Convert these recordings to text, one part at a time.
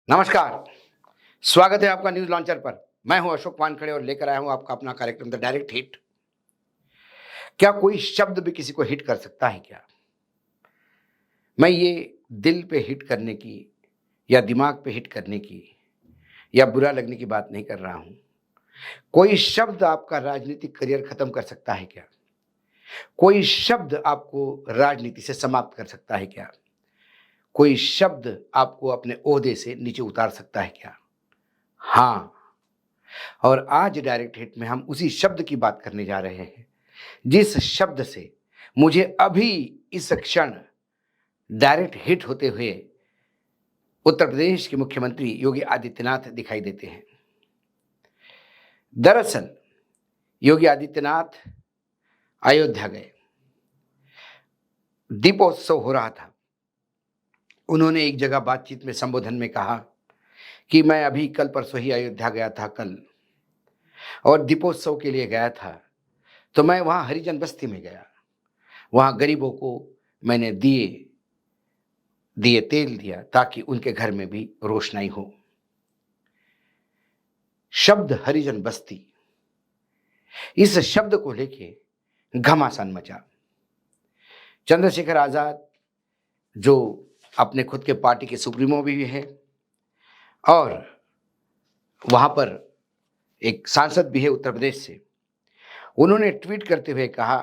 नमस्कार, स्वागत है आपका न्यूज़ लॉन्चर पर। मैं हूं अशोक वानखेड़े और लेकर आया हूं आपका अपना कार्यक्रम द डायरेक्ट हिट। क्या कोई शब्द भी किसी को हिट कर सकता है क्या? मैं ये दिल पे हिट करने की या दिमाग पे हिट करने की या बुरा लगने की बात नहीं कर रहा हूं। कोई शब्द आपका राजनीतिक करियर खत्म कर सकता है क्या? कोई शब्द आपको राजनीति से समाप्त कर सकता है क्या? कोई शब्द आपको अपने ओहदे से नीचे उतार सकता है क्या? हाँ, और आज डायरेक्ट हिट में हम उसी शब्द की बात करने जा रहे हैं, जिस शब्द से मुझे अभी इस क्षण डायरेक्ट हिट होते हुए उत्तर प्रदेश के मुख्यमंत्री योगी आदित्यनाथ दिखाई देते हैं। दरअसल योगी आदित्यनाथ अयोध्या गए, दीपोत्सव हो रहा था। उन्होंने एक जगह बातचीत में संबोधन में कहा कि मैं अभी कल परसों ही अयोध्या गया था कल, और दीपोत्सव के लिए गया था तो मैं वहाँ हरिजन बस्ती में गया। वहाँ गरीबों को मैंने दिए तेल दिया ताकि उनके घर में भी रोशनाई हो। शब्द हरिजन बस्ती, इस शब्द को लेके घमासान मचा। चंद्रशेखर आजाद जो अपने खुद के पार्टी के सुप्रीमो भी हैं और वहां पर एक सांसद भी है उत्तर प्रदेश से, उन्होंने ट्वीट करते हुए कहा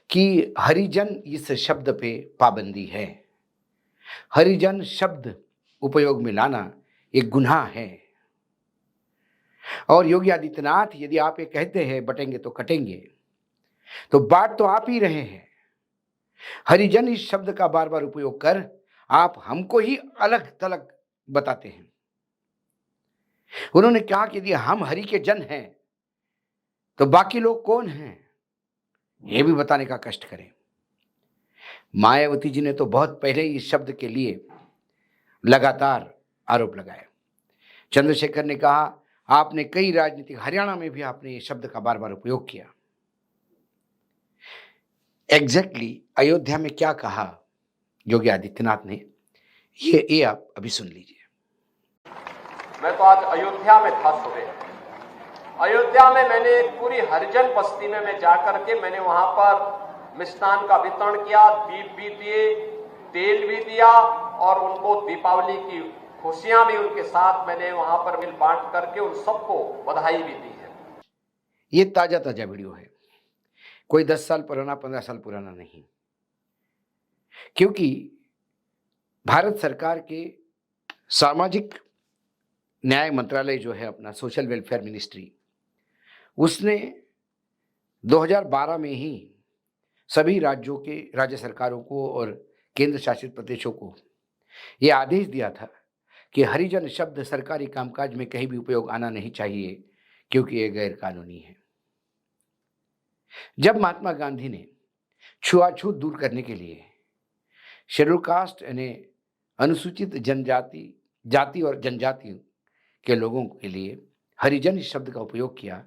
कि हरिजन इस शब्द पे पाबंदी है। हरिजन शब्द उपयोग में लाना एक गुनाह है। और योगी आदित्यनाथ, यदि आप ये कहते हैं बटेंगे तो कटेंगे, तो बात तो आप ही रहे हैं। हरिजन इस शब्द का बार बार उपयोग कर आप हमको ही अलग थलग बताते हैं। उन्होंने कहा कि यदि हम हरि के जन हैं तो बाकी लोग कौन हैं, यह भी बताने का कष्ट करें। मायावती जी ने तो बहुत पहले इस शब्द के लिए लगातार आरोप लगाए। चंद्रशेखर ने कहा आपने कई राजनीतिक, हरियाणा में भी आपने ये शब्द का बार बार उपयोग किया। एग्जैक्टली अयोध्या में क्या कहा योगी आदित्यनाथ ने, ये आप अभी सुन लीजिए। मैं तो आज अयोध्या में था सुबह। अयोध्या में मैंने पूरी हरिजन बस्ती में मैं जाकर के मैंने वहां पर मिष्ठान का वितरण किया, दीप भी दिए, तेल भी दिया और उनको दीपावली की खुशियां भी उनके साथ मैंने वहां पर मिल बांट करके उन सबको बधाई भी दी है। ये ताजा वीडियो है, कोई 10 साल पुराना, 15 साल पुराना नहीं, क्योंकि भारत सरकार के सामाजिक न्याय मंत्रालय जो है अपना सोशल वेलफेयर मिनिस्ट्री, उसने 2012 में ही सभी राज्यों के राज्य सरकारों को और केंद्र शासित प्रदेशों को यह आदेश दिया था कि हरिजन शब्द सरकारी कामकाज में कहीं भी उपयोग आना नहीं चाहिए, क्योंकि यह गैर कानूनी है। जब महात्मा गांधी ने छुआछूत दूर करने के लिए शेड्यूल कास्ट यानी अनुसूचित जनजाति, जाति और जनजाति के लोगों के लिए हरिजन शब्द का उपयोग किया,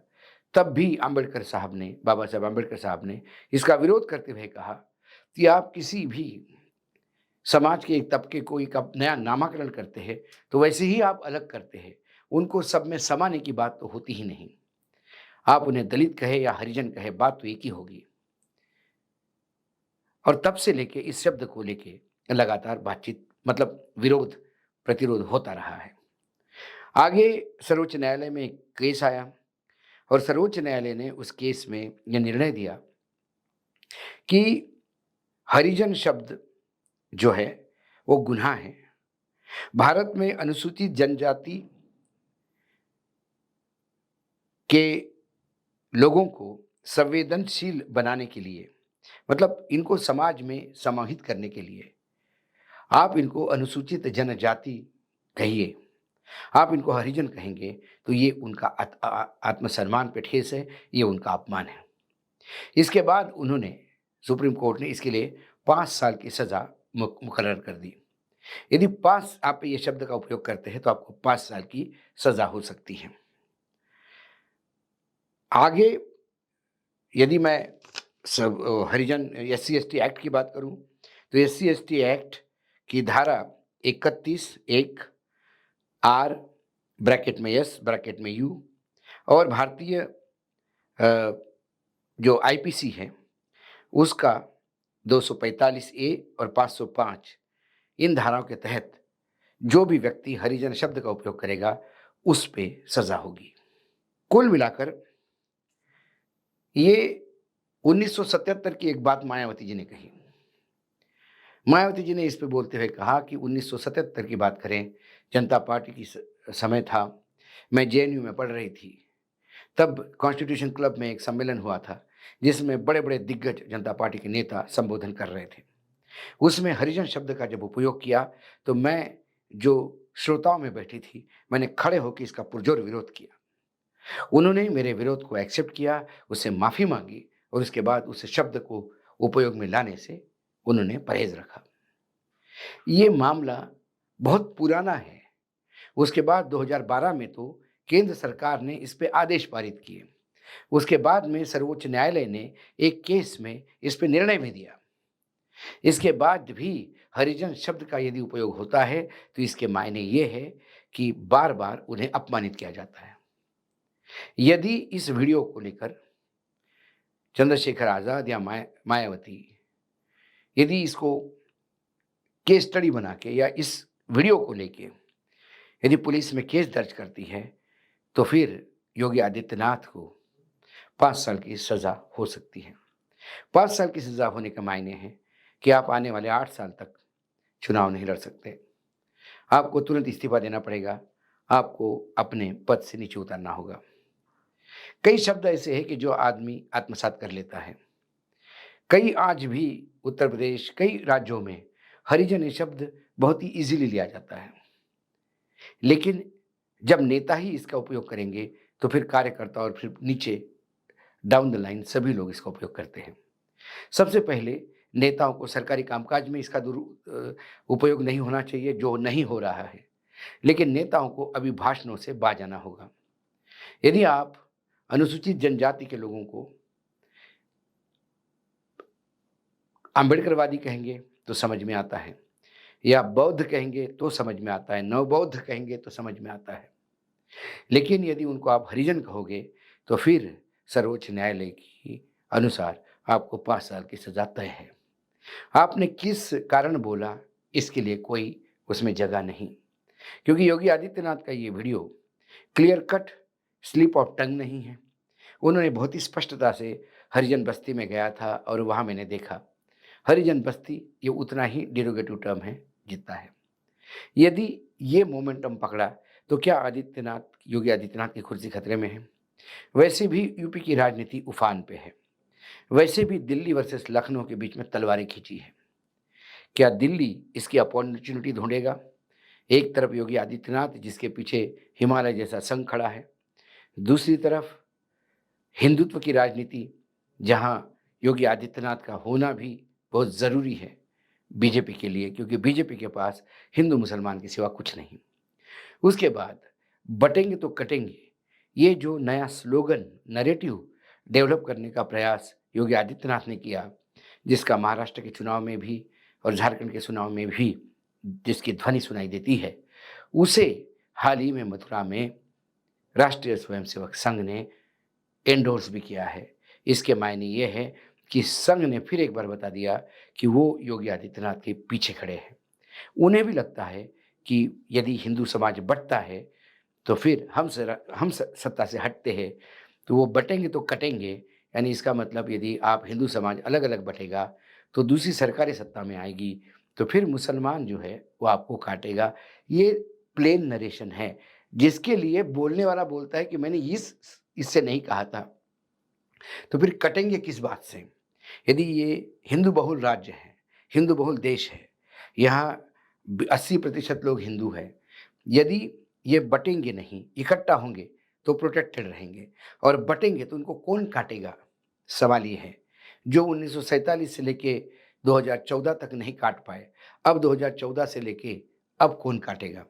तब भी अम्बेडकर साहब ने, बाबा साहब अम्बेडकर साहब ने इसका विरोध करते हुए कहा कि आप किसी भी समाज के एक तबके को एक नया नामकरण करते हैं तो वैसे ही आप अलग करते हैं, उनको सब में समाने की बात तो होती ही नहीं। आप उन्हें दलित कहे या हरिजन कहे, बात तो एक ही होगी। और तब से लेके इस शब्द को लेके लगातार बातचीत, मतलब विरोध प्रतिरोध होता रहा है। आगे सर्वोच्च न्यायालय में एक केस आया और सर्वोच्च न्यायालय ने उस केस में यह निर्णय दिया कि हरिजन शब्द जो है वो गुनाह है। भारत में अनुसूचित जनजाति के लोगों को संवेदनशील बनाने के लिए, मतलब इनको समाज में समाहित करने के लिए आप इनको अनुसूचित जनजाति कहिए, आप इनको हरिजन कहेंगे तो ये उनका आत्मसम्मान पे ठेस है, ये उनका अपमान है। इसके बाद उन्होंने, सुप्रीम कोर्ट ने इसके लिए 5 साल की सजा मुकर्रर कर दी। यदि 5 आप ये शब्द का उपयोग करते हैं तो आपको 5 साल की सजा हो सकती है। आगे यदि मैं हरिजन SC/ST एक्ट की बात करूं तो SC/ST एक्ट की धारा 31(1) आर ब्रैकेट में एस ब्रैकेट में यू, और भारतीय जो आईपीसी है उसका 245 ए और 505, इन धाराओं के तहत जो भी व्यक्ति हरिजन शब्द का उपयोग करेगा उस पे सजा होगी। कुल मिलाकर ये 1977 की एक बात मायावती जी ने कही। मायावती जी ने इस पे बोलते हुए कहा कि 1977 की बात करें, जनता पार्टी की समय था, मैं जेएनयू में पढ़ रही थी, तब कॉन्स्टिट्यूशन क्लब में एक सम्मेलन हुआ था जिसमें बड़े बड़े दिग्गज जनता पार्टी के नेता संबोधन कर रहे थे। उसमें हरिजन शब्द का जब उपयोग किया तो मैं जो श्रोताओं में बैठी थी, मैंने खड़े होकर इसका पुरजोर विरोध किया। उन्होंने मेरे विरोध को एक्सेप्ट किया, उससे माफ़ी मांगी और उसके बाद उस शब्द को उपयोग में लाने से उन्होंने परहेज रखा। ये मामला बहुत पुराना है। उसके बाद 2012 में तो केंद्र सरकार ने इस पे आदेश पारित किए। उसके बाद में सर्वोच्च न्यायालय ने एक केस में इस पे निर्णय भी दिया। इसके बाद भी हरिजन शब्द का यदि उपयोग होता है तो इसके मायने ये है कि बार-बार उन्हें अपमानित किया जाता है। यदि इस वीडियो को लेकर चंद्रशेखर आज़ाद या मायावती यदि इसको केस स्टडी बना के या इस वीडियो को लेके यदि पुलिस में केस दर्ज करती है तो फिर योगी आदित्यनाथ को 5 साल की सज़ा हो सकती है। 5 साल की सज़ा होने का मायने है कि आप आने वाले 8 साल तक चुनाव नहीं लड़ सकते। आपको तुरंत इस्तीफा देना पड़ेगा, आपको अपने पद से नीचे उतरना होगा। कई शब्द ऐसे हैं कि जो आदमी आत्मसात कर लेता है। कई आज भी उत्तर प्रदेश, कई राज्यों में हरिजन ये शब्द बहुत ही ईज़िली लिया जाता है। लेकिन जब नेता ही इसका उपयोग करेंगे तो फिर कार्यकर्ता और फिर नीचे डाउन द लाइन सभी लोग इसका उपयोग करते हैं। सबसे पहले नेताओं को सरकारी कामकाज में इसका उपयोग नहीं होना चाहिए, जो नहीं हो रहा है। लेकिन नेताओं को अभी भाषणों से बाज आना होगा। यदि आप अनुसूचित जनजाति के लोगों को अम्बेडकरवादी कहेंगे तो समझ में आता है, या बौद्ध कहेंगे तो समझ में आता है, नवबौद्ध कहेंगे तो समझ में आता है। लेकिन यदि उनको आप हरिजन कहोगे तो फिर सर्वोच्च न्यायालय की अनुसार आपको 5 साल की सज़ा तय है। आपने किस कारण बोला इसके लिए कोई उसमें जगह नहीं, क्योंकि योगी आदित्यनाथ का ये video clear cut slip of tongue नहीं है। उन्होंने बहुत ही स्पष्टता से हरिजन बस्ती में गया था और वहाँ मैंने देखा हरिजन बस्ती ये उतना ही डिरोगेटिव टर्म है जितना है। यदि ये मोमेंटम पकड़ा तो क्या योगी आदित्यनाथ की कुर्सी खतरे में है? वैसे भी यूपी की राजनीति उफान पे है। वैसे भी दिल्ली वर्सेस लखनऊ के बीच में तलवारें खींची है। क्या दिल्ली इसकी अपॉर्चुनिटी ढूंढेगा? एक तरफ योगी आदित्यनाथ जिसके पीछे हिमालय जैसा संघ खड़ा है, दूसरी तरफ हिंदुत्व की राजनीति जहां योगी आदित्यनाथ का होना भी बहुत ज़रूरी है बीजेपी के लिए, क्योंकि बीजेपी के पास हिंदू मुसलमान के सिवा कुछ नहीं। उसके बाद बटेंगे तो कटेंगे, ये जो नया स्लोगन नैरेटिव डेवलप करने का प्रयास योगी आदित्यनाथ ने किया, जिसका महाराष्ट्र के चुनाव में भी और झारखंड के चुनाव में भी जिसकी ध्वनि सुनाई देती है, उसे हाल ही में मथुरा में राष्ट्रीय स्वयंसेवक संघ ने एंडोर्स भी किया है। इसके मायने ये है कि संघ ने फिर एक बार बता दिया कि वो योगी आदित्यनाथ के पीछे खड़े हैं। उन्हें भी लगता है कि यदि हिंदू समाज बंटता है तो फिर हम सत्ता से हटते हैं तो वो बटेंगे तो कटेंगे। यानी इसका मतलब यदि आप हिंदू समाज अलग अलग बटेगा तो दूसरी सरकारें सत्ता में आएगी तो फिर मुसलमान जो है वो आपको काटेगा। ये प्लेन नरेशन है जिसके लिए बोलने वाला बोलता है कि मैंने इससे नहीं कहा था, तो फिर कटेंगे किस बात से? यदि ये हिंदू बहुल राज्य है, हिंदू बहुल देश है, यहाँ 80% लोग हिंदू हैं, यदि ये बटेंगे नहीं, इकट्ठा होंगे तो प्रोटेक्टेड रहेंगे, और बटेंगे तो उनको कौन काटेगा? सवाल ये है। जो 1947 से लेके 2014 तक नहीं काट पाए, अब 2014 से लेके अब कौन काटेगा?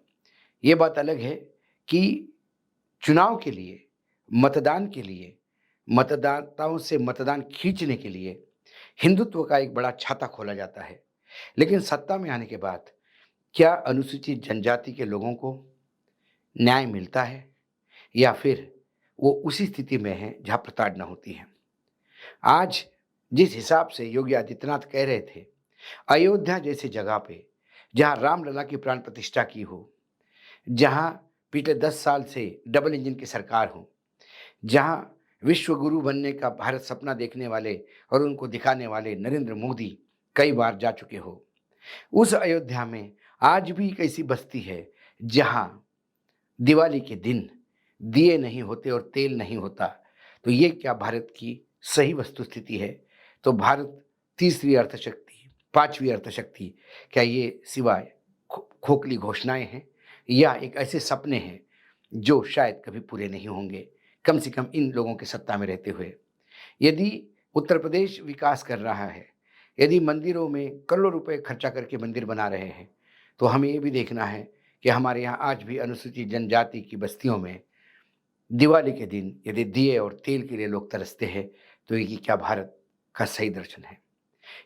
ये बात अलग है कि चुनाव के लिए, मतदान के लिए, मतदाताओं से मतदान खींचने के लिए हिंदुत्व का एक बड़ा छाता खोला जाता है। लेकिन सत्ता में आने के बाद क्या अनुसूचित जनजाति के लोगों को न्याय मिलता है या फिर वो उसी स्थिति में है जहाँ प्रताड़ना होती है। आज जिस हिसाब से योगी आदित्यनाथ कह रहे थे, अयोध्या जैसी जगह पे जहाँ रामलला की प्राण प्रतिष्ठा की हो, जहाँ पिछले 10 साल से डबल इंजन की सरकार हो, जहाँ विश्व गुरु बनने का भारत सपना देखने वाले और उनको दिखाने वाले नरेंद्र मोदी कई बार जा चुके हो, उस अयोध्या में आज भी एक ऐसी बस्ती है जहाँ दिवाली के दिन दिए नहीं होते और तेल नहीं होता। तो ये क्या भारत की सही वस्तुस्थिति है? तो भारत तीसरी अर्थशक्ति, पांचवी अर्थशक्ति, क्या ये सिवाय खोखली घोषणाएं हैं या एक ऐसे सपने हैं जो शायद कभी पूरे नहीं होंगे, कम से कम इन लोगों के सत्ता में रहते हुए? यदि उत्तर प्रदेश विकास कर रहा है, यदि मंदिरों में करोड़ों रुपए खर्चा करके मंदिर बना रहे हैं, तो हमें ये भी देखना है कि हमारे यहाँ आज भी अनुसूचित जनजाति की बस्तियों में दिवाली के दिन यदि दिए और तेल के लिए लोग तरसते हैं, तो ये क्या भारत का सही दर्शन है?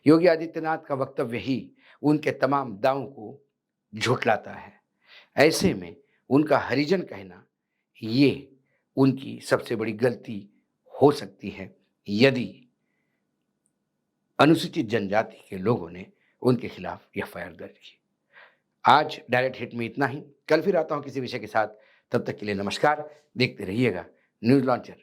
योगी आदित्यनाथ का वक्तव्य ही उनके तमाम दावों को झुठलाता है। ऐसे में उनका हरिजन कहना ये उनकी सबसे बड़ी गलती हो सकती है, यदि अनुसूचित जनजाति के लोगों ने उनके खिलाफ एफआईआर दर्ज की। आज डायरेक्ट हिट में इतना ही। कल फिर आता हूं किसी विषय के साथ। तब तक के लिए नमस्कार। देखते रहिएगा न्यूज लॉन्चर।